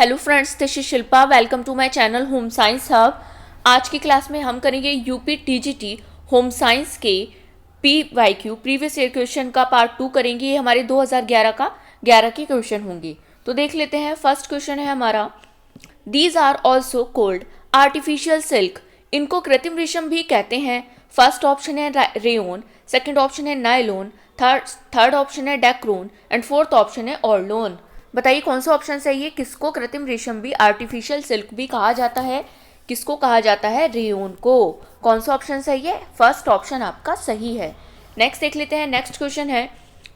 Hello friends, this is Shilpa. Welcome to my channel home science hub. आज की class में हम करेंगे यूपी टीजीटी होम साइंस के PYQ प्रीवियस ईयर क्वेश्चन का पार्ट 2 करेंगे। ये हमारे 2011 का 11 के क्वेश्चन होंगे। तो देख लेते हैं। फर्स्ट क्वेश्चन है हमारा, these are also called artificial silk. इनको कृत्रिम रेशम भी कहते हैं। फर्स्ट ऑप्शन है रेयोन, सेकंड ऑप्शन है नायलॉन, थर्ड ऑप्शन है डेक्रोन एंड फोर्थ ऑप्शन है ऑर्लोन। बताइए कौन सा ऑप्शन सही है। किसको कृत्रिम रेशम भी, आर्टिफिशियल सिल्क भी कहा जाता है? किसको कहा जाता है? रेयोन को। कौन सा ऑप्शन सही है? फर्स्ट ऑप्शन आपका सही है। नेक्स्ट देख लेते हैं। नेक्स्ट क्वेश्चन है,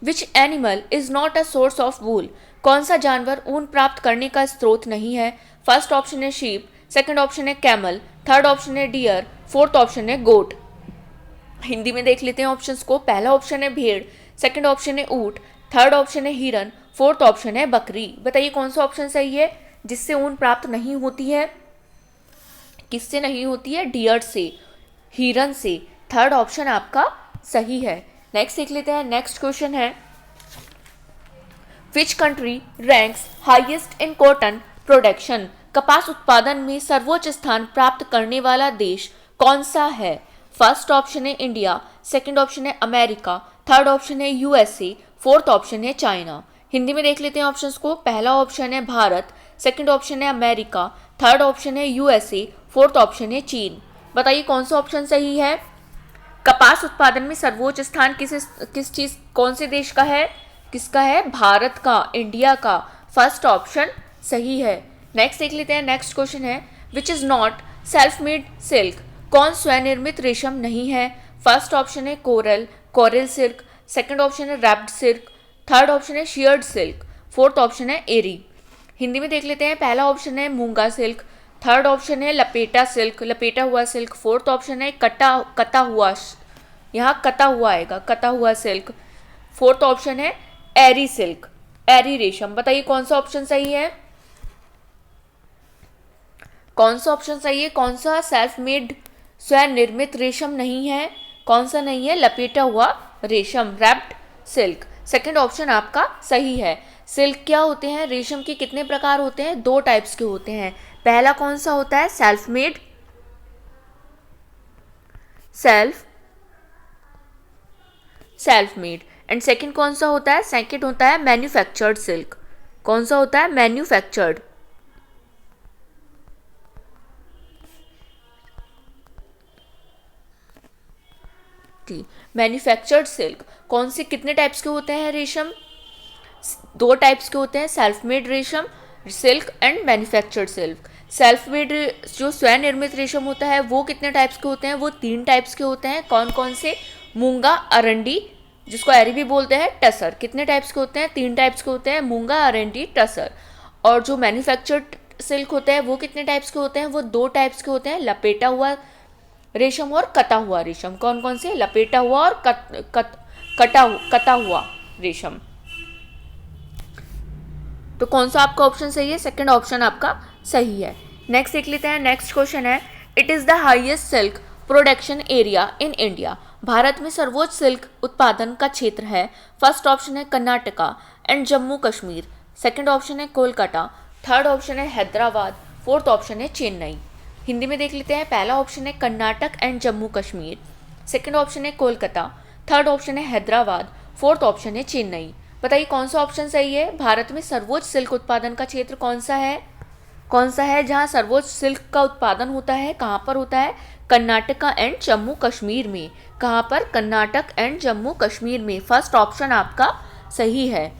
which animal is not a source of wool. कौन सा जानवर ऊन प्राप्त करने का स्रोत नहीं है? फर्स्ट ऑप्शन है शीप, सेकंड ऑप्शन है कैमल, थर्ड ऑप्शन है डियर, फोर्थ ऑप्शन है गोट। हिंदी में देख लेते हैं ऑप्शंस को। पहला ऑप्शन है भेड़, सेकंड ऑप्शन है ऊंट, थर्ड ऑप्शन है हिरन, फोर्थ ऑप्शन है बकरी। बताइए कौन सा ऑप्शन सही है जिससे ऊन प्राप्त नहीं होती है? किससे नहीं होती है? डियर से, हिरन से। थर्ड ऑप्शन आपका सही है। नेक्स्ट देख लेते हैं। नेक्स्ट क्वेश्चन है, which country ranks highest in cotton production. कपास उत्पादन में सर्वोच्च स्थान प्राप्त करने वाला देश कौन सा है? फर्स्ट ऑप्शन है इंडिया, सेकंड ऑप्शन है अमेरिका, थर्ड ऑप्शन है USA, फोर्थ ऑप्शन है चाइना। हिंदी में देख लेते हैं ऑप्शंस को। पहला ऑप्शन है भारत, सेकंड ऑप्शन है अमेरिका, थर्ड ऑप्शन है USA, फोर्थ ऑप्शन है चीन। बताइए कौन सा ऑप्शन सही है। कपास उत्पादन में सर्वोच्च स्थान किस चीज, कौन से देश का है? किसका है? भारत का, इंडिया का। फर्स्ट ऑप्शन सही है। नेक्स्ट देख लेते हैं। नेक्स्ट क्वेश्चन है, which is not self made silk. कौन स्वनिर्मित रेशम नहीं है? फर्स्ट ऑप्शन है कोरल सिल्क, सेकंड ऑप्शन है रैप्ड सिल्क, थर्ड ऑप्शन है शियर्ड सिल्क, फोर्थ ऑप्शन है एरी। हिंदी में देख लेते हैं। पहला ऑप्शन है मूंगा सिल्क, थर्ड ऑप्शन है लपेटा सिल्क, लपेटा हुआ सिल्क, फोर्थ ऑप्शन है कता हुआ, यहाँ कता हुआ आएगा, कता हुआ सिल्क, फोर्थ ऑप्शन है एरी सिल्क, एरी रेशम। बताइए कौन सा ऑप्शन सही है। कौन सा ऑप्शन सही है? कौन सा सेल्फ मेड स्वनिर्मित रेशम नहीं है? कौन सा नहीं है? लपेटा हुआ रेशम, रैप्ड सिल्क। सेकंड ऑप्शन आपका सही है। सिल्क क्या होते हैं? रेशम के कितने प्रकार होते हैं? 2 टाइप्स के होते हैं। पहला कौन सा होता है? सेल्फ मेड एंड सेकंड कौन सा होता है? सेकंड होता है मैन्युफैक्चर्ड सिल्क। कौन सा होता है? मैन्युफैक्चर्ड। मैन्युफैक्चर्ड सिल्क कौन से, कितने टाइप्स के होते हैं रेशम? 2 टाइप्स के होते हैं, सेल्फ मेड रेशम silk and manufactured silk. Self made जो स्वनिर्मित रेशम होता है वो कितने टाइप्स के होते हैं? वो 3 टाइप्स के होते हैं। कौन कौन से? मूंगा, अरंडी, जिसको एरी भी बोलते हैं, टसर। कितने टाइप्स के होते हैं? 3 टाइप्स के होते हैं, मूंगा, अरंडी, टसर। और जो मैन्युफैक्चर्ड सिल्क होता है वो कितने टाइप्स के होते हैं? वो 2 टाइप्स के होते हैं, लपेटा हुआ रेशम और कता हुआ रेशम। कौन कौन से? लपेटा हुआ और कता हुआ रेशम। तो कौन सा आपका ऑप्शन सही है? सेकंड ऑप्शन आपका सही है। नेक्स्ट देख लेते हैं। नेक्स्ट क्वेश्चन है, it is the highest silk production area in India. Bharat में सर्वोच्च सिल्क उत्पादन का क्षेत्र है। फर्स्ट ऑप्शन है Karnataka and Jammu Kashmir, second option है कोलकाता, थर्ड ऑप्शन है हैदराबाद, फोर्थ ऑप्शन है चेन्नई। हिंदी में देख लेते हैं। पहला ऑप्शन है Karnataka and Jammu Kashmir, second option है कोलकाता, थर्ड ऑप्शन है हैदराबाद, फोर्थ ऑप्शन है चेन्नई। बताइए कौन सा ऑप्शन सही है। भारत में सर्वोच्च सिल्क उत्पादन का क्षेत्र कौन सा है? कौन सा है जहां सर्वोच्च सिल्क का उत्पादन होता है? कहां पर होता है? कर्नाटका एंड जम्मू कश्मीर में। कहां पर? कर्नाटक एंड जम्मू कश्मीर में। फर्स्ट ऑप्शन आपका सही है।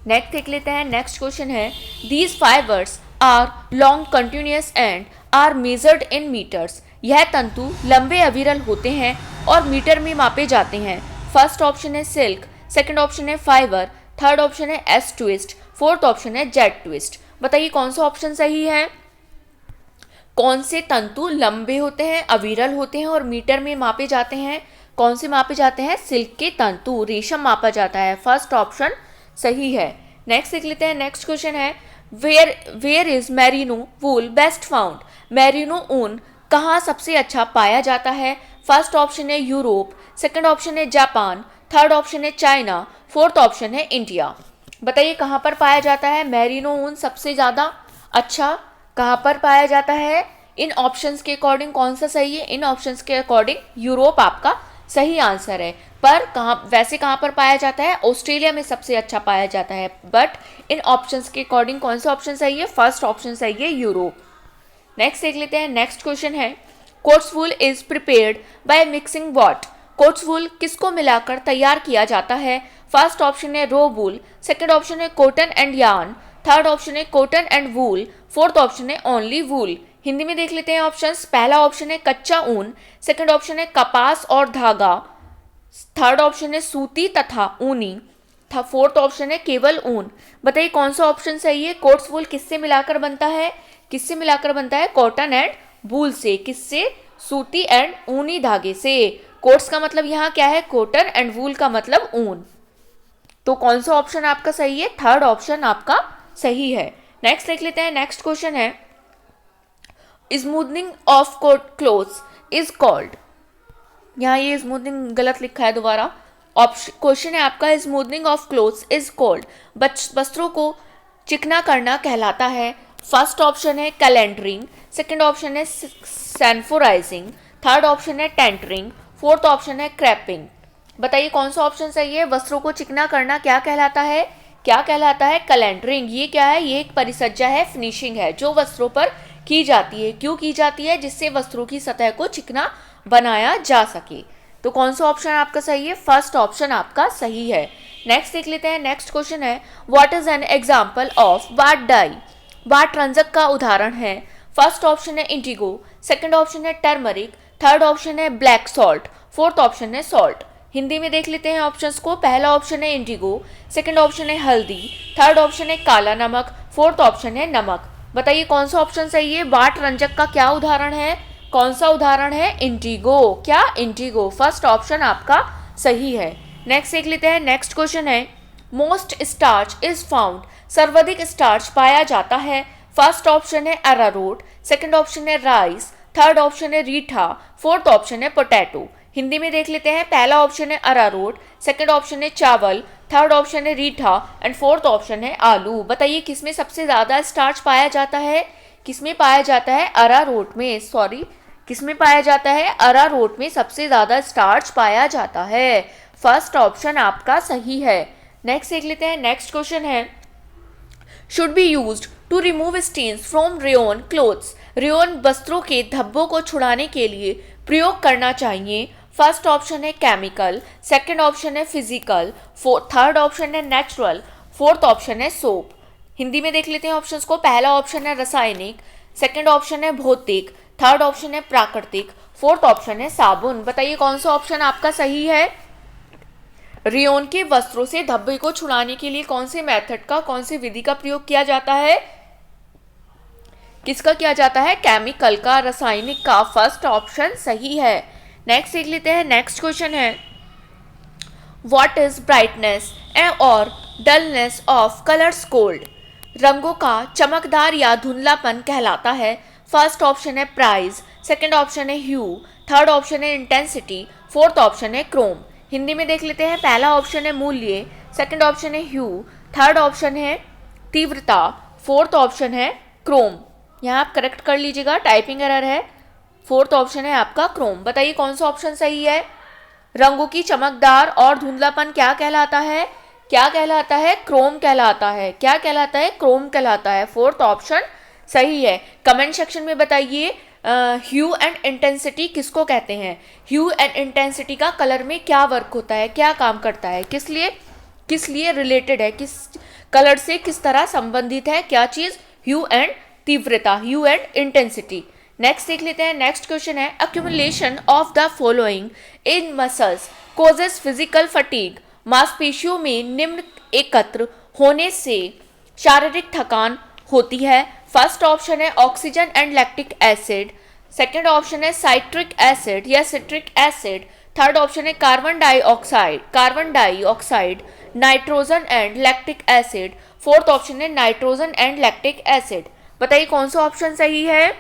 नेक्स्ट देख लेते हैं। नेक्स्ट क्वेश्चन है, these fibres are long continuous and are measured in metres. यह तंतु लंबे अविरल होते हैं और मीटर में मापे जाते हैं। फर्स्ट ऑप्शन है सिल्क, सेकंड ऑप्शन है फाइबर, थर्ड ऑप्शन है एस ट्विस्ट, फोर्थ ऑप्शन है जेड ट्विस्ट। बताइए कौन सा ऑप्शन सही है। कौन से तंतु लंबे होते हैं, अविरल होते हैं और मीटर में मापे जाते हैं? कौन से मापे जाते हैं? सिल्क के तंतु, रेशम मापा जाता है। फर्स्ट ऑप्शन सही है। नेक्स्ट देख लेते हैं। नेक्स्ट क्वेश्चन है, where is merino wool best found. Merino ऊन कहाँ सबसे अच्छा पाया जाता है? फर्स्ट ऑप्शन है यूरोप, सेकंड ऑप्शन है जापान, थर्ड ऑप्शन है चाइना, फोर्थ ऑप्शन है इंडिया। बताइए कहाँ पर पाया जाता है मैरिनो ऊन सबसे ज़्यादा अच्छा, कहाँ पर पाया जाता है? इन ऑप्शंस के अकॉर्डिंग कौन सा सही है? इन ऑप्शंस के अकॉर्डिंग यूरोप आपका सही आंसर है। पर कहाँ पर पाया जाता है? ऑस्ट्रेलिया में सबसे अच्छा पाया जाता है। बट इन ऑप्शंस के अकॉर्डिंग कौन सा ऑप्शन सही है? फर्स्ट ऑप्शन सही है, यूरोप। नेक्स्ट देख लेते हैं। नेक्स्ट क्वेश्चन है, coats wool is prepared by mixing what? Coats wool किसको मिलाकर तैयार किया जाता है? फर्स्ट ऑप्शन है रो वूल, सेकंड ऑप्शन है cotton and yarn, third option है cotton and wool, fourth option है ओनली वूल। हिंदी में देख लेते हैं ऑप्शंस। पहला ऑप्शन है कच्चा ऊन, सेकंड ऑप्शन है कपास और धागा, थर्ड ऑप्शन है सूती तथा ऊनी, फोर्थ ऑप्शन है केवल ऊन। बताइए कौन सा ऑप्शन सही है? कोट्स वूल किससे मिलाकर बनता है? किससे मिलाकर बनता है? कॉटन एंड वूल से। किससे? सूती एंड ऊनी धागे से। कोट्स का मतलब यहाँ क्या है? कॉटन एंड वूल का मतलब ऊन। तो कौन सा ऑप्शन आपका सही है? थर्ड ऑप्शन आपका सही है। नेक्स्ट देख लेते हैं। नेक्स्ट क्वेश्चन है, smoothening of clothes is called. यहाँ ये स्मूथनिंग गलत लिखा है दोबारा। क्वेश्चन है आपका, smoothening of clothes is called, वस्त्रों को चिकना करना कहलाता है। फर्स्ट ऑप्शन है कैलेंडरिंग, सेकंड ऑप्शन है सैनफोराइजिंग, थर्ड ऑप्शन है टेंटरिंग, फोर्थ ऑप्शन है क्रैपिंग। बताइए कौन सा ऑप्शन सही है? वस्त्रों को चिकना करना क्या कहलाता है? क्या कहलाता है? कैलेंडरिंग। ये क्या है? ये एक परिसज्जा है, फिनिशिंग है, जो वस्त्रों पर की जाती है। क्यों की जाती है? जिससे वस्त्रों की सतह को चिकना बनाया जा सके। तो कौन सा ऑप्शन आपका सही है? फर्स्ट ऑप्शन आपका सही है। नेक्स्ट देख लेते हैं। नेक्स्ट क्वेश्चन है, what is an example of vat dye? Vat रंजक का उदाहरण है। फर्स्ट ऑप्शन है इंडिगो, सेकंड ऑप्शन है टर्मरिक, थर्ड ऑप्शन है ब्लैक सॉल्ट, फोर्थ ऑप्शन है सॉल्ट। हिंदी में देख लेते हैं ऑप्शंस को। पहला ऑप्शन है इंडिगो, सेकंड ऑप्शन है हल्दी, थर्ड ऑप्शन है काला नमक, फोर्थ ऑप्शन है नमक। बताइए कौन सा ऑप्शन सही है? वाट रंजक का क्या उदाहरण है? कौन सा उदाहरण है? इंडिगो। क्या? इंडिगो। फर्स्ट ऑप्शन आपका सही है। नेक्स्ट देख लेते हैं। नेक्स्ट क्वेश्चन है, मोस्ट स्टार्च इज फाउंड, सर्वाधिक स्टार्च पाया जाता है। फर्स्ट ऑप्शन है अरारोट, सेकंड ऑप्शन है राइस, थर्ड ऑप्शन है रीठा, फोर्थ ऑप्शन है पोटैटो। हिंदी में देख लेते हैं। पहला ऑप्शन है अरारोट, सेकंड ऑप्शन है चावल, थर्ड ऑप्शन है रीठा एंड फोर्थ ऑप्शन है आलू। बताइए किसमें सबसे ज़्यादा स्टार्च पाया जाता है? किसमें पाया जाता है? अरारोट में। सॉरी, किसमें पाया जाता है? अरारोट में सबसे ज़्यादा स्टार्च पाया जाता है। फर्स्ट ऑप्शन आपका सही है। नेक्स्ट देख लेते हैं। नेक्स्ट क्वेश्चन है, should be used to remove stains from rayon clothes. Rayon वस्त्रों के धब्बों को छुड़ाने के लिए प्रयोग करना चाहिए। फर्स्ट ऑप्शन है केमिकल, सेकंड ऑप्शन है फिजिकल, थर्ड ऑप्शन है नेचुरल, फोर्थ ऑप्शन है सोप। हिंदी में देख लेते हैं ऑप्शंस को। पहला ऑप्शन है रासायनिक, सेकंड ऑप्शन है भौतिक, थर्ड ऑप्शन है प्राकृतिक, फोर्थ ऑप्शन है साबुन। बताइए कौन सा ऑप्शन आपका सही है? रेयन के वस्त्रों से धब्बे को छुड़ाने के लिए कौन से मेथड का, कौन सी विधि का प्रयोग किया जाता है? किसका किया जाता है? केमिकल का, रासायनिक का। फर्स्ट ऑप्शन सही है। नेक्स्ट देख लेते हैं। नेक्स्ट क्वेश्चन है, व्हाट इज ब्राइटनेस और डलनेस ऑफ कलर्स कोल्ड? रंगों का चमकदार या धुंधलापन कहलाता है। फर्स्ट ऑप्शन है प्राइस, सेकंड ऑप्शन है ह्यू, थर्ड ऑप्शन है इंटेंसिटी, फोर्थ ऑप्शन है क्रोम। हिंदी में देख लेते हैं। पहला ऑप्शन है मूल्य, सेकंड ऑप्शन है ह्यू, थर्ड ऑप्शन है तीव्रता, फोर्थ ऑप्शन है क्रोम। यहाँ आप करेक्ट कर लीजिएगा, टाइपिंग एरर है। फोर्थ ऑप्शन है आपका क्रोम। बताइए कौन सा ऑप्शन सही है? रंगों की चमकदार और धुंधलापन क्या कहलाता है? क्या कहलाता है? क्रोम कहलाता है। क्या कहलाता है? क्रोम कहलाता है। फोर्थ ऑप्शन सही है। कमेंट सेक्शन में बताइए ह्यू एंड इंटेंसिटी किसको कहते हैं? ह्यू एंड इंटेंसिटी का कलर में क्या वर्क होता है, क्या काम करता है, किस लिए रिलेटेड है, किस कलर से किस तरह संबंधित है, क्या चीज? ह्यू एंड तीव्रता, ह्यू एंड इंटेंसिटी। नेक्स्ट देख लेते हैं। नेक्स्ट क्वेश्चन है, accumulation of the following in muscles causes physical fatigue. मांसपेशियों में निम्न एकत्र होने से शारीरिक थकान होती है। फर्स्ट ऑप्शन है oxygen and lactic acid, second option है साइट्रिक एसिड या सिट्रिक एसिड, थर्ड ऑप्शन है carbon dioxide, nitrogen and lactic acid, fourth option है नाइट्रोजन एंड लैक्टिक एसिड। बताइए कौन सा ऑप्शन सही है?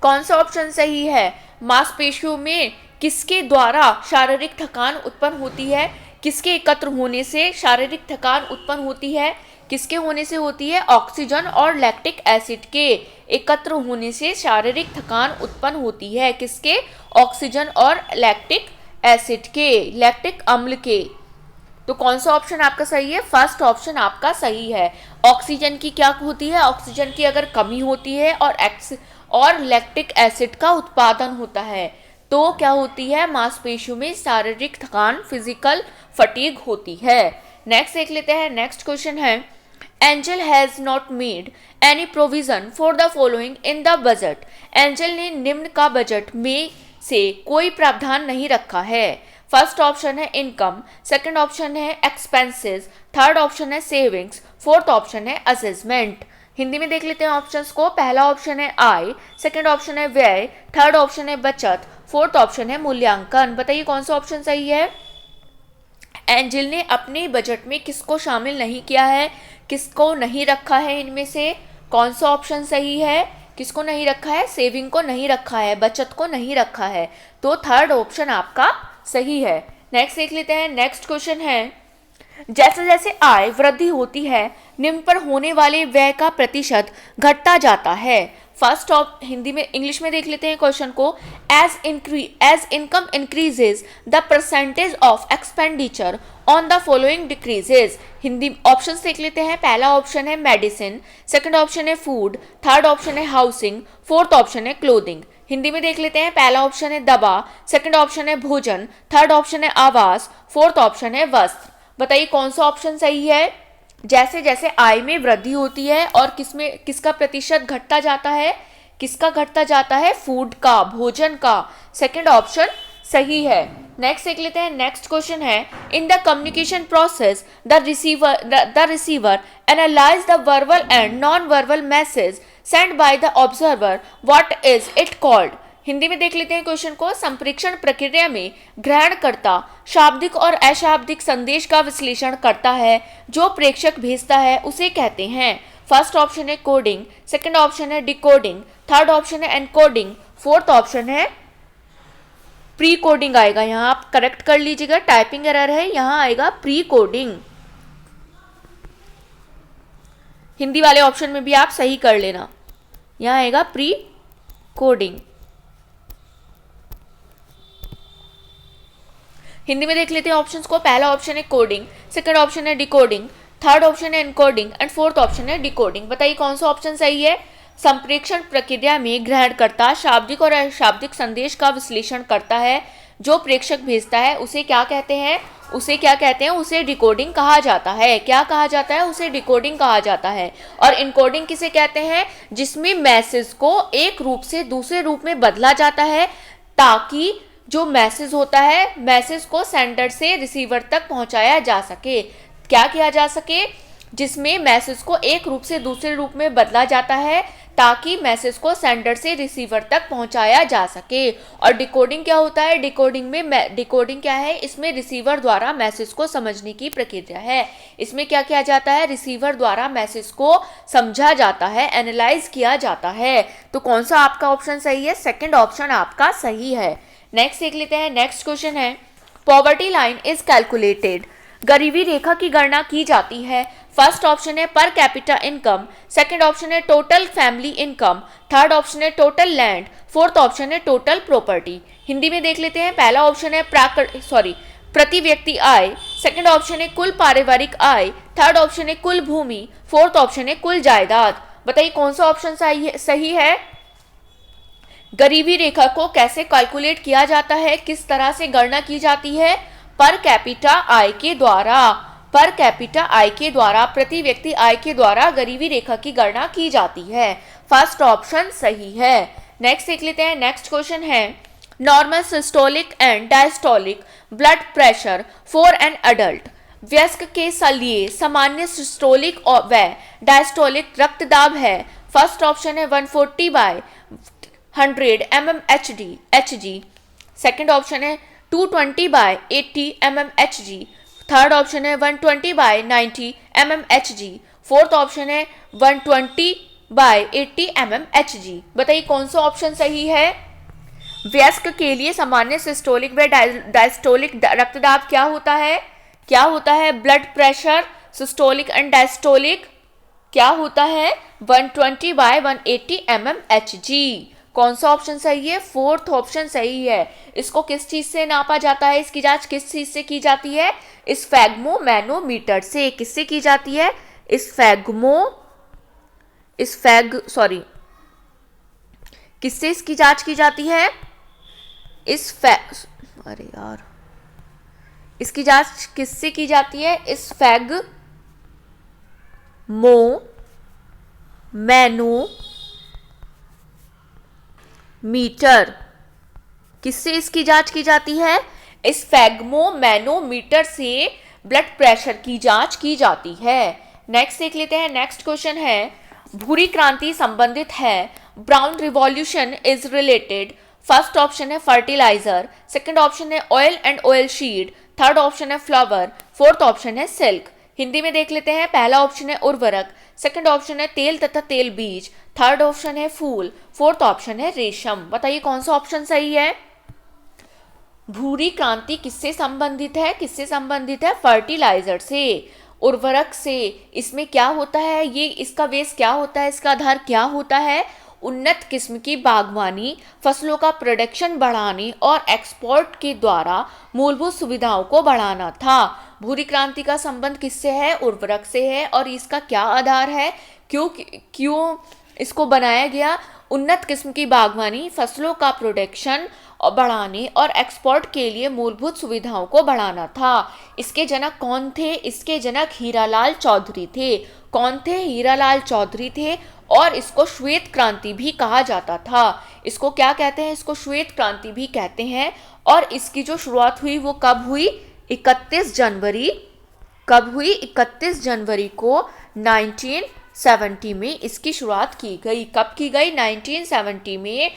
कौन सा ऑप्शन सही है? मांसपेशियों में किसके द्वारा शारीरिक थकान उत्पन्न होती है? किसके एकत्र होने से शारीरिक थकान उत्पन्न होती है? किसके होने से होती है? ऑक्सीजन और लैक्टिक एसिड के एकत्र होने से शारीरिक थकान उत्पन्न होती है। किसके? ऑक्सीजन और लैक्टिक एसिड के, लैक्टिक अम्ल के। तो कौन सा ऑप्शन आपका सही है? फर्स्ट ऑप्शन आपका सही है। ऑक्सीजन की क्या होती है? ऑक्सीजन की अगर कमी होती है और लैक्टिक एसिड का उत्पादन होता है तो क्या होती है? मांसपेशियों में शारीरिक थकान, फिजिकल फटीग होती है। नेक्स्ट देख लेते हैं। नेक्स्ट क्वेश्चन है, angel has not made any provision for the following in the budget. Angel ने निम्न का बजट में से कोई प्रावधान नहीं रखा है। फर्स्ट ऑप्शन है इनकम, सेकंड ऑप्शन है एक्सपेंसेस, थर्ड ऑप्शन है सेविंग्स, फोर्थ ऑप्शन है असेसमेंट। हिंदी में देख लेते हैं ऑप्शंस को। पहला ऑप्शन है आय, सेकंड ऑप्शन है व्यय, थर्ड ऑप्शन है बचत, फोर्थ ऑप्शन है मूल्यांकन। बताइए कौन सा ऑप्शन सही है? एंजल ने अपने बजट में किसको शामिल नहीं किया है, किसको नहीं रखा है? इनमें से कौन सा ऑप्शन सही है? किसको नहीं रखा है? सेविंग को नहीं रखा है, बचत को नहीं रखा है, तो थर्ड ऑप्शन आपका सही है। नेक्स्ट देख लेते हैं। नेक्स्ट क्वेश्चन है, जैसे जैसे आय वृद्धि होती है निम्न पर होने वाले व्यय का प्रतिशत घटता जाता है। फर्स्ट ऑफ हिंदी में, इंग्लिश में देख लेते हैं क्वेश्चन को। As income increases the percentage of expenditure on the following decreases. Hindi options देख लेते हैं। पहला ऑप्शन है मेडिसिन, सेकंड ऑप्शन है फूड, थर्ड ऑप्शन है हाउसिंग, फोर्थ ऑप्शन है क्लोथिंग। हिंदी में देख लेते हैं। पहला ऑप्शन है दवा, सेकंड ऑप्शन है भोजन, थर्ड ऑप्शन है आवास, फोर्थ ऑप्शन है वस्त्र। बताइए कौन सा ऑप्शन सही है? जैसे जैसे आय में वृद्धि होती है और किसका प्रतिशत घटता जाता है? किसका घटता जाता है? फूड का, भोजन का। सेकंड ऑप्शन सही है। नेक्स्ट देख लेते हैं। नेक्स्ट क्वेश्चन है, in the communication process the receiver analyse the verbal and non verbal message send by the observer, what is it called? Hindi में देख लेते हैं क्वेश्चन को। संप्रेषण प्रक्रिया में ग्रहणकर्ता शाब्दिक और अशाब्दिक संदेश का विश्लेषण करता है, जो प्रेषक भेजता है उसे कहते हैं। फर्स्ट ऑप्शन है कोडिंग, सेकंड ऑप्शन है डिकोडिंग, थर्ड ऑप्शन है एनकोडिंग, फोर्थ ऑप्शन है प्री कोडिंग आएगा। यहाँ आप करेक्ट कर लीजिएगा, टाइपिंग एरर है, यहाँ आएगा प्री कोडिंग। हिंदी वाले ऑप्शन में भी आप सही कर लेना, यहाँ आएगा प्री कोडिंग। हिंदी में देख लेते हैं ऑप्शंस को। पहला ऑप्शन है कोडिंग, सेकंड ऑप्शन है डिकोडिंग, थर्ड ऑप्शन है एनकोडिंग एंड फोर्थ ऑप्शन है डिकोडिंग। बताइए कौन सा ऑप्शन सही है? संप्रेषण प्रक्रिया में ग्रहणकर्ता शाब्दिक और अशाब्दिक संदेश का विश्लेषण करता है, जो प्रेषक भेजता है उसे क्या कहते हैं? उसे क्या कहते हैं? उसे डिकोडिंग कहा जाता है। क्या कहा जाता है? उसे डिकोडिंग कहा जाता है। और इनकोडिंग किसे कहते हैं? जिसमें मैसेज को एक रूप से दूसरे रूप में बदला जाता है, ताकि जो मैसेज होता है, मैसेज को सेंडर से रिसीवर तक पहुंचाया जा सके। क्या किया जा सके? जिसमें मैसेज को एक रूप से दूसरे रूप में बदला जाता है, ताकि मैसेज को सेंडर से रिसीवर तक पहुंचाया जा सके। और डिकोडिंग क्या होता है? डिकोडिंग क्या है? इसमें रिसीवर द्वारा मैसेज को समझने की प्रक्रिया है। इसमें क्या किया जाता है? रिसीवर द्वारा मैसेज को समझा जाता है, एनालाइज किया जाता है। तो कौन सा आपका ऑप्शन सही है? सेकंड ऑप्शन आपका सही है। नेक्स्ट देख लेते हैं। नेक्स्ट क्वेश्चन है, पॉवर्टी लाइन इज कैलकुलेटेड। गरीबी रेखा की गणना की जाती है। फर्स्ट ऑप्शन है per capita income, second option है total family income, third option है टोटल लैंड, फोर्थ ऑप्शन है टोटल प्रॉपर्टी। हिंदी में देख लेते हैं। पहला ऑप्शन है प्रति व्यक्ति आय, सेकंड ऑप्शन है कुल पारिवारिक आय, थर्ड ऑप्शन है कुल भूमि, फोर्थ ऑप्शन है कुल जायदाद। बताइए कौन सा ऑप्शन सही है? गरीबी रेखा को कैसे कैलकुलेट किया जाता है, किस तरह से गणना की जाती है? पर कैपिटा आय के द्वारा, पर कैपिटा आय के द्वारा, प्रति व्यक्ति आय के द्वारा गरीबी रेखा की गणना की जाती है। फर्स्ट ऑप्शन सही है। नेक्स्ट देख लेते हैं। नेक्स्ट क्वेश्चन है, normal systolic and diastolic blood pressure for an adult. वयस्क के लिए सामान्य सिस्टोलिक व डायस्टोलिक रक्तदाब है। फर्स्ट ऑप्शन है 140/100 mmHg, सेकंड ऑप्शन है 220/80 mmHg, थर्ड ऑप्शन है 120/90 mmHg, फोर्थ ऑप्शन है 120/80 mmHg। बताइए कौन सा ऑप्शन सही है? वयस्क के लिए सामान्य सिस्टोलिक व डायस्टोलिक रक्तदाब क्या होता है? क्या होता है? Blood pressure systolic and diastolic क्या होता है 120 बाय 180 mmHg। कौन सा ऑप्शन सही है? फोर्थ ऑप्शन सही है। इसको किस चीज से नापा जाता है? इसकी जांच किस चीज से की जाती है? स्फैग्मोमैनोमीटर से। किससे की जाती है? किससे इसकी जांच की जाती है? अरे यार, इसकी जांच किससे की जाती है? स्फैग्मोमैनोमीटर। किससे इसकी जांच की जाती है? स्फैग्मोमैनोमीटर से ब्लड प्रेशर की जांच की जाती है। नेक्स्ट देख लेते हैं। नेक्स्ट क्वेश्चन है, भूरी क्रांति संबंधित है, brown revolution is related. First option है फर्टिलाइजर, सेकंड ऑप्शन है oil and oil शीड, third option है फ्लावर, फोर्थ ऑप्शन है सिल्क। हिंदी में देख लेते हैं। पहला ऑप्शन है उर्वरक, सेकंड ऑप्शन है तेल तथा तेल बीज, थर्ड ऑप्शन है फूल, फोर्थ ऑप्शन है रेशम। बताइए कौन सा ऑप्शन सही है? भूरी क्रांति किससे संबंधित है? किससे संबंधित है? फर्टिलाइजर से, उर्वरक से। इसमें क्या होता है? ये इसका बेस क्या होता है? इसका आधार क्या होता है? उन्नत किस्म की बागवानी, फसलों का प्रोडक्शन बढ़ाने और एक्सपोर्ट के द्वारा मूलभूत सुविधाओं को बढ़ाना था। भूरी क्रांति का संबंध किससे है? उर्वरक से है। और इसका क्या आधार है? क्यों इसको बनाया गया? उन्नत किस्म की बागवानी, फसलों का प्रोडक्शन बढ़ाने और एक्सपोर्ट के लिए मूलभूत सुविधाओं को बढ़ाना था। इसके जनक कौन थे? इसके जनक हीरालाल चौधरी थे। कौन थे? हीरालाल चौधरी थे। और इसको श्वेत क्रांति भी कहा जाता था। इसको क्या कहते हैं? इसको श्वेत क्रांति भी कहते हैं। और इसकी जो शुरुआत हुई वो कब हुई? 31 जनवरी। कब हुई? 31 जनवरी को 1970 में इसकी शुरुआत की गई। कब की गई? 1970 में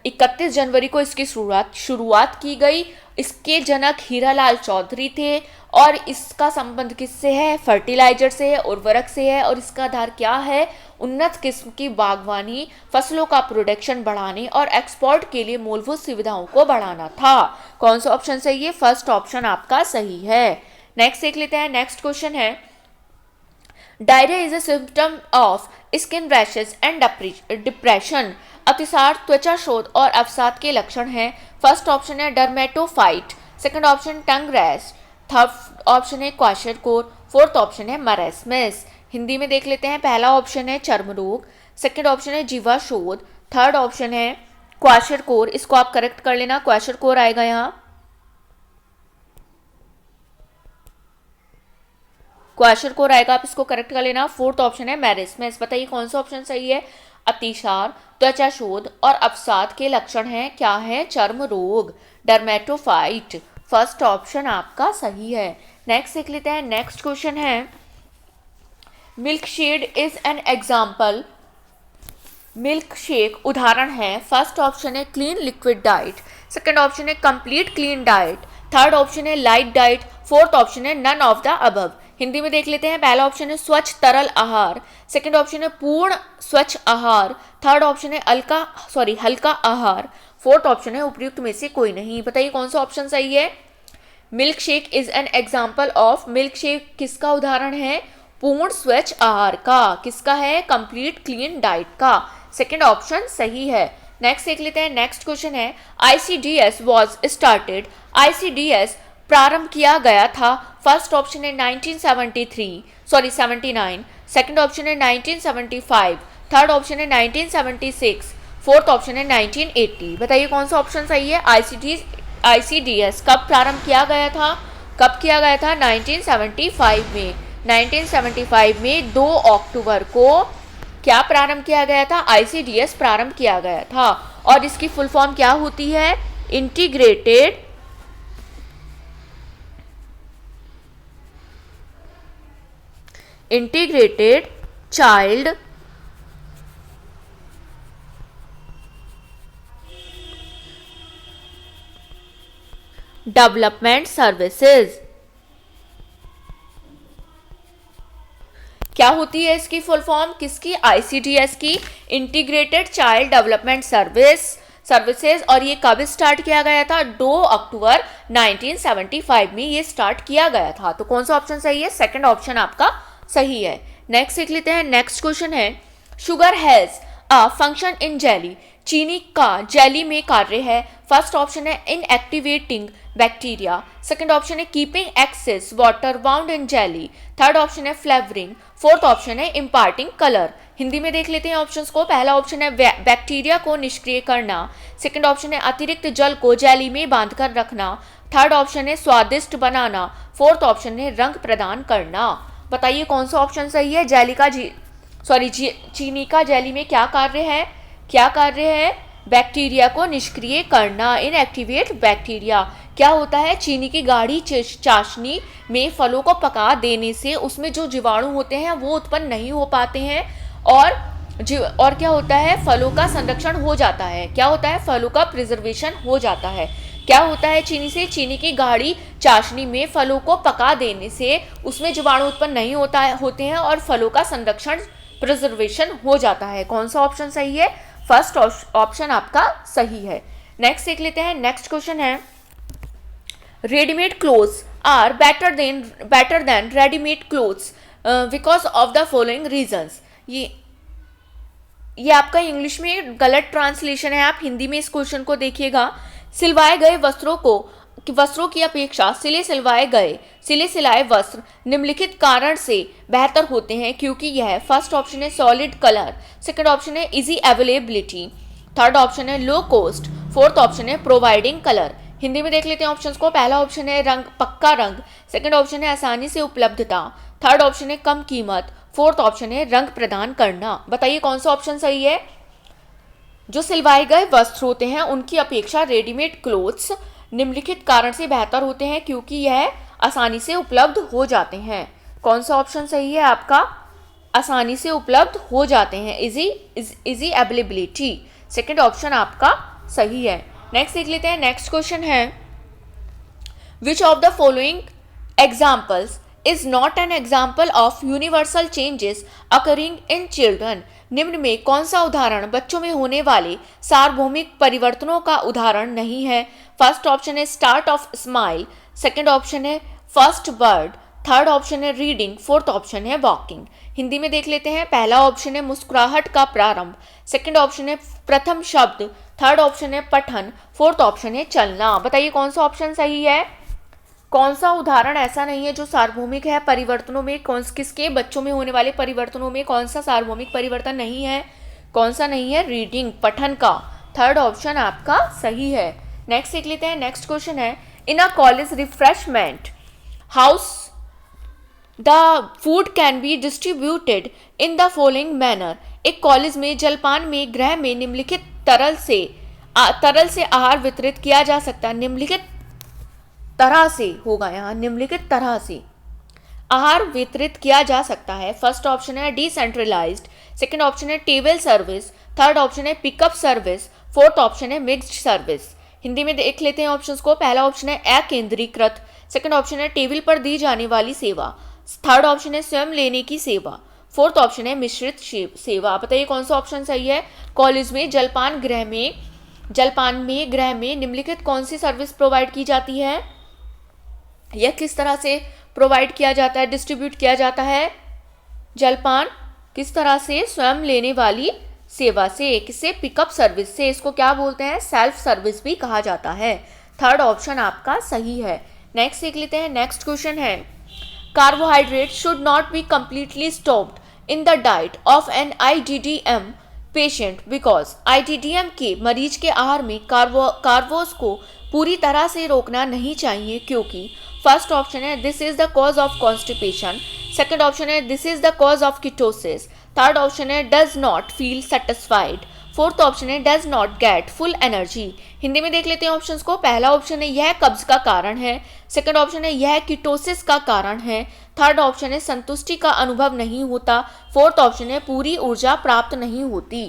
31 जनवरी को इसकी शुरुआत की गई। इसके जनक हीरालाल चौधरी थे। और इसका संबंध किससे है? फर्टिलाइजर से है, उर्वरक से है। और इसका आधार क्या है? उन्नत किस्म की बागवानी, फसलों का प्रोडक्शन बढ़ाने और एक्सपोर्ट के लिए मूलभूत सुविधाओं को बढ़ाना था। कौन सा ऑप्शन सही है? फर्स्ट ऑप्शन आपका सही है। नेक्स्ट देख लेते हैं। नेक्स्ट क्वेश्चन है, diarrhoea is a symptom of skin rashes and depression. अतिसार, त्वचा शोथ और अवसाद के लक्षण हैं। फर्स्ट ऑप्शन है डर्मेटोफाइट, सेकंड ऑप्शन टंग रैश, थर्ड ऑप्शन है क्वाशरकोर, फोर्थ ऑप्शन है मरेस्मस। हिंदी में देख लेते हैं। पहला ऑप्शन है चर्म रोग, सेकंड ऑप्शन है जीवा शोथ, थर्ड ऑप्शन है क्वाशरकोर। इसको आप करेक्ट कर लेना, क्वाशरकोर आएगा यहाँ। क्वाशरकोर आएगा, आप इसको करेक्ट कर लेना। फोर्थ ऑप्शन है मैरिस्मस। बताइए कौन सा ऑप्शन सही है? अतिसार, त्वचा शोथ और अवसाद के लक्षण हैं। क्या है? चर्म रोग, डर्मेटोफाइट। फर्स्ट ऑप्शन आपका सही है। नेक्स्ट देख लेते हैं। नेक्स्ट क्वेश्चन है, milk shed is an example. Milk shake उदाहरण है। फर्स्ट ऑप्शन है clean liquid diet, second option है complete clean diet, third option है लाइट डाइट, फोर्थ ऑप्शन है none of the above. Hindi में देख लेते हैं। पहला ऑप्शन है स्वच्छ तरल आहार, सेकंड ऑप्शन है पूर्ण स्वच्छ आहार, थर्ड ऑप्शन है हल्का आहार, फोर्थ ऑप्शन है उपयुक्त में से कोई नहीं। बताइए कौन सा ऑप्शन सही है? Milk shake is an example of. Milk shake किसका उदाहरण है? पूर्ण स्वच्छ आहार का। किसका है? कंप्लीट क्लीन डाइट का। सेकंड ऑप्शन सही है। नेक्स्ट देख लेते हैं। नेक्स्ट क्वेश्चन है, ICDS वॉज स्टार्टेड। ICDS प्रारंभ किया गया था। फर्स्ट ऑप्शन है 79, सेकंड ऑप्शन है 1975, थर्ड ऑप्शन है 1976, फोर्थ ऑप्शन है 1980। बताइए कौन सा ऑप्शन सही है? ICDS कब प्रारंभ किया गया था? कब किया गया था? 1975 में। 1975 में 2 अक्टूबर को क्या प्रारंभ किया गया था? ICDS प्रारंभ किया गया था। और इसकी फुल फॉर्म क्या होती है? Integrated child development services. क्या होती है इसकी फुल फॉर्म? किसकी? ICDS की, इंटीग्रेटेड चाइल्ड डेवलपमेंट सर्विसेज, और ये कब स्टार्ट किया गया था? 2 अक्टूबर 1975 में ये स्टार्ट किया गया था। तो कौन सा ऑप्शन सही है? सेकंड ऑप्शन आपका सही है। नेक्स्ट देख लेते हैं। नेक्स्ट क्वेश्चन है, sugar has a function in jelly. चीनी का जेली में कार्य है। फर्स्ट ऑप्शन है इनएक्टिवेटिंग बैक्टीरिया, सेकंड ऑप्शन है कीपिंग एक्सेस वाटर बाउंड इन जेली, थर्ड ऑप्शन है फ्लेवरिंग, फोर्थ ऑप्शन है इम्पार्टिंग कलर। हिंदी में देख लेते हैं ऑप्शंस को। पहला ऑप्शन है बैक्टीरिया को निष्क्रिय करना, सेकंड ऑप्शन है अतिरिक्त जल को जेली में बांधकर रखना, थर्ड ऑप्शन है स्वादिष्ट बनाना, फोर्थ ऑप्शन है रंग प्रदान करना। बताइए कौन सा ऑप्शन सही है? चीनी का जेली में क्या कार्य है? क्या कार्य है? बैक्टीरिया को निष्क्रिय करना, इनएक्टिवेट बैक्टीरिया। क्या होता है? चीनी की गाढ़ी चाशनी में फलों को पका देने से उसमें जो जीवाणु होते हैं वो उत्पन्न नहीं हो पाते हैं, और क्या होता है? फलों का संरक्षण हो जाता है। क्या होता है? फलों का प्रिजर्वेशन हो जाता है। क्या होता है चीनी से? चीनी की गाढ़ी चाशनी में फलों को पका देने से उसमें जीवाणु उत्पन्न नहीं होते हैं और फलों का संरक्षण, प्रिजर्वेशन हो जाता है। कौन सा ऑप्शन सही है? फर्स्ट ऑप्शन आपका सही है। नेक्स्ट देख लेते हैं। नेक्स्ट क्वेश्चन है, readymade clothes are better than readymade clothes because of the following reasons. ये आपका इंग्लिश में गलत ट्रांसलेशन है, आप हिंदी में इस क्वेश्चन को देखिएगा। सिलवाए गए वस्त्रों की अपेक्षा सिले सिलाए वस्त्र निम्नलिखित कारण से बेहतर होते हैं क्योंकि यह, फर्स्ट ऑप्शन है सॉलिड कलर, सेकंड ऑप्शन है इजी अवेलेबिलिटी, थर्ड ऑप्शन है लो कॉस्ट, फोर्थ ऑप्शन है प्रोवाइडिंग कलर। हिंदी में देख लेते हैं ऑप्शंस को। पहला ऑप्शन है पक्का रंग, सेकंड ऑप्शन है आसानी से उपलब्धता, थर्ड ऑप्शन है कम कीमत, फोर्थ ऑप्शन है रंग प्रदान करना। बताइए कौन सा ऑप्शन सही है? जो सिलवाए गए वस्त्र होते हैं उनकी अपेक्षा रेडीमेड क्लोथ्स निम्नलिखित कारण से बेहतर होते हैं क्योंकि यह आसानी से उपलब्ध हो जाते हैं। कौन सा ऑप्शन सही है आपका? आसानी से उपलब्ध हो जाते हैं, इजी अवेलेबिलिटी, सेकंड ऑप्शन आपका सही है। नेक्स्ट देख लेते हैं। नेक्स्ट क्वेश्चन है, which of the following examples is not an example of universal changes occurring in children. निम्न में कौन सा उदाहरण बच्चों में होने वाले सार्वभौमिक परिवर्तनों का उदाहरण नहीं है? फर्स्ट ऑप्शन है start of smile, second option है फर्स्ट वर्ड, थर्ड ऑप्शन है रीडिंग, फोर्थ ऑप्शन है वॉकिंग। हिंदी में देख लेते हैं। पहला ऑप्शन है मुस्कुराहट का प्रारंभ, सेकंड ऑप्शन है प्रथम शब्द, थर्ड ऑप्शन है पठन, फोर्थ ऑप्शन है चलना। बताइए कौन सा ऑप्शन सही है? कौन सा उदाहरण ऐसा नहीं है जो सार्वभौमिक है परिवर्तनों में? किसके बच्चों में होने वाले परिवर्तनों में कौन सा सार्वभौमिक परिवर्तन नहीं है? कौन सा नहीं है? रीडिंग, पठन का। थर्ड ऑप्शन आपका सही है। नेक्स्ट देख लेते हैं। नेक्स्ट क्वेश्चन है, in a college refreshment house the food can be distributed in the following manner. एक कॉलेज में जलपान में गृह में निम्नलिखित तरल से आहार वितरित किया जा सकता है। निम्नलिखित तरह से होगा यहाँ, निम्नलिखित तरह से आहार वितरित किया जा सकता है। फर्स्ट ऑप्शन है डिसेंट्रलाइज्ड, सेकंड ऑप्शन है टेबल सर्विस, थर्ड ऑप्शन है पिकअप सर्विस, फोर्थ ऑप्शन है मिक्स्ड सर्विस। हिंदी में देख लेते हैं ऑप्शंस को। पहला ऑप्शन है अकेंद्रीकृत, सेकंड ऑप्शन है टेबल पर दी जाने वाली सेवा, थर्ड ऑप्शन है स्वयं लेने की सेवा, फोर्थ ऑप्शन है मिश्रित सेवा। बताइए कौन सा ऑप्शन सही है? कॉलेज में जलपान गृह में निम्नलिखित कौन सी सर्विस प्रोवाइड की जाती है? यह किस तरह से प्रोवाइड किया जाता है, डिस्ट्रीब्यूट किया जाता है? जलपान किस तरह से? स्वयं लेने वाली सेवा से, किससे? पिकअप सर्विस से। इसको क्या बोलते हैं? सेल्फ सर्विस भी कहा जाता है। थर्ड ऑप्शन आपका सही है। नेक्स्ट देख लेते हैं। नेक्स्ट क्वेश्चन है, carbohydrate should not be completely stopped in the diet of an IDDM patient because IDDM के मरीज के आहार में कार्बोस को पूरी तरह से रोकना नहीं चाहिए क्योंकि फर्स्ट ऑप्शन है this is the cause of constipation, second option है this is the cause of ketosis, third option है does not feel satisfied, fourth option है does not get full energy. Hindi में देख लेते हैं ऑप्शंस को। पहला ऑप्शन है यह कब्ज का कारण है, सेकंड ऑप्शन है यह कीटोसिस का कारण है, थर्ड ऑप्शन है संतुष्टि का अनुभव नहीं होता, फोर्थ ऑप्शन है पूरी ऊर्जा प्राप्त नहीं होती।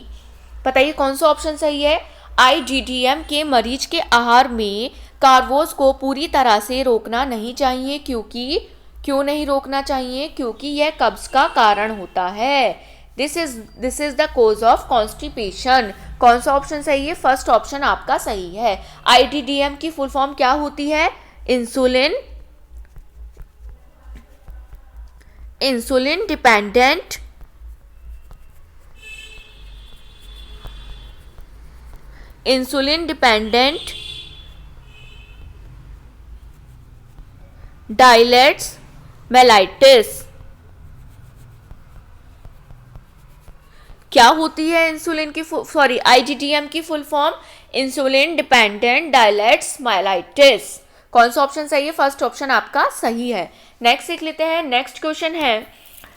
बताइए कौन सा ऑप्शन सही है? IDDM के मरीज के आहार में कार्बोस को पूरी तरह से रोकना नहीं चाहिए क्यों नहीं रोकना चाहिए? क्योंकि यह कब्ज का कारण होता है। This is the cause of constipation. कौन सा ऑप्शन सही है? फर्स्ट ऑप्शन आपका सही है। आईटीडीएम की फुल फॉर्म क्या होती है? Insulin dependent dilates mellitus. क्या होती है इंसुलिन की आईजीडीएम की full form? Insulin dependent dilates myelitis. कौन सा ऑप्शन सही है? फर्स्ट ऑप्शन आपका सही है। नेक्स्ट देख लेते हैं। नेक्स्ट क्वेश्चन है,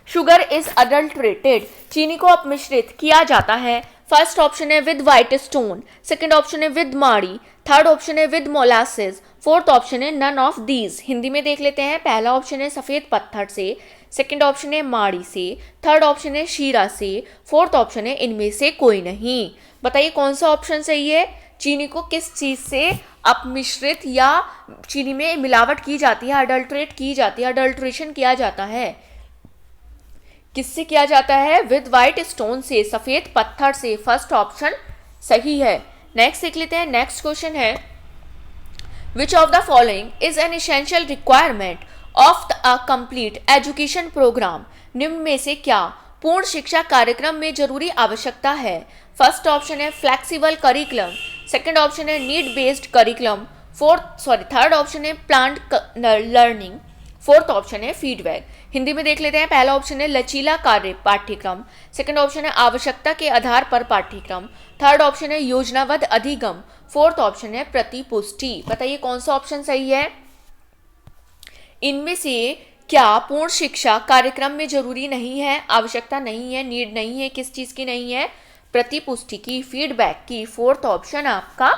शुगर इज अडल्ट्रेटेड, चीनी को अपमिश्रित किया जाता है। फर्स्ट ऑप्शन है with white stone, second option है विद माड़ी, थर्ड ऑप्शन है विद मोलासिस, फोर्थ ऑप्शन है नन ऑफ दीज। हिंदी में देख लेते हैं। पहला ऑप्शन है सफेद पत्थर से, सेकंड ऑप्शन है माड़ी से, थर्ड ऑप्शन है शीरा से, फोर्थ ऑप्शन है इनमें से कोई नहीं। बताइए कौन सा ऑप्शन सही है? चीनी को किस चीज से अपमिश्रित या चीनी में मिलावट की जाती है, अडल्ट्रेट की जाती है, अडल्ट्रेशन किया जाता है? किससे किया जाता है? विद व्हाइट स्टोन से, सफेद पत्थर से। फर्स्ट ऑप्शन सही है। नेक्स्ट देख लेते हैं। नेक्स्ट क्वेश्चन है, which of the following is an essential requirement of a complete education programme? निम्न में से क्या पूर्ण शिक्षा कार्यक्रम में जरूरी आवश्यकता है? फर्स्ट ऑप्शन है फ्लेक्सिबल करिकुलम, सेकंड ऑप्शन है need based curriculum, third option है प्लांट लर्निंग, फोर्थ ऑप्शन है फीडबैक। हिंदी में देख लेते हैं। पहला ऑप्शन है लचीला कार्य पाठ्यक्रम, सेकंड ऑप्शन है आवश्यकता के आधार पर पाठ्यक्रम, थर्ड ऑप्शन है योजनाबद्ध अधिगम, फोर्थ ऑप्शन है प्रतिपुष्टि। बताइए कौन सा ऑप्शन सही है? इनमें से क्या पूर्ण शिक्षा कार्यक्रम में जरूरी नहीं है, आवश्यकता नहीं है, नीड नहीं है, किस चीज की नहीं है? प्रतिपुष्टि की, फीडबैक की। फोर्थ ऑप्शन आपका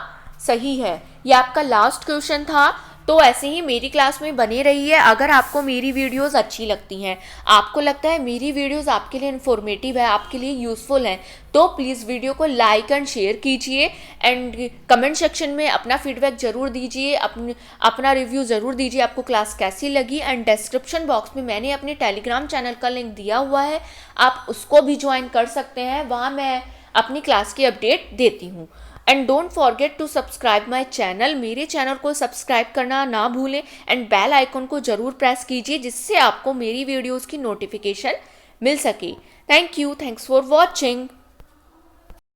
सही है। ये आपका लास्ट क्वेश्चन था। तो ऐसे ही मेरी क्लास में बने रहिए। अगर आपको मेरी वीडियोस अच्छी लगती हैं, आपको लगता है मेरी वीडियोस आपके लिए इन्फॉर्मेटिव है, आपके लिए यूज़फुल हैं, तो प्लीज़ वीडियो को लाइक एंड शेयर कीजिए एंड कमेंट सेक्शन में अपना फीडबैक ज़रूर दीजिए, अपना रिव्यू ज़रूर दीजिए आपको क्लास कैसी लगी। एंड डिस्क्रिप्शन बॉक्स में मैंने अपने टेलीग्राम चैनल का लिंक दिया हुआ है, आप उसको भी ज्वाइन कर सकते हैं। वहाँ मैं अपनी क्लास की अपडेट देती हूँ। And don't forget to subscribe my channel. मेरे चैनल को सब्सक्राइब करना ना भूलें एंड बेल आइकन को ज़रूर प्रेस कीजिए, जिससे आपको मेरी वीडियोज़ की नोटिफिकेशन मिल सके। Thank you, thanks for watching.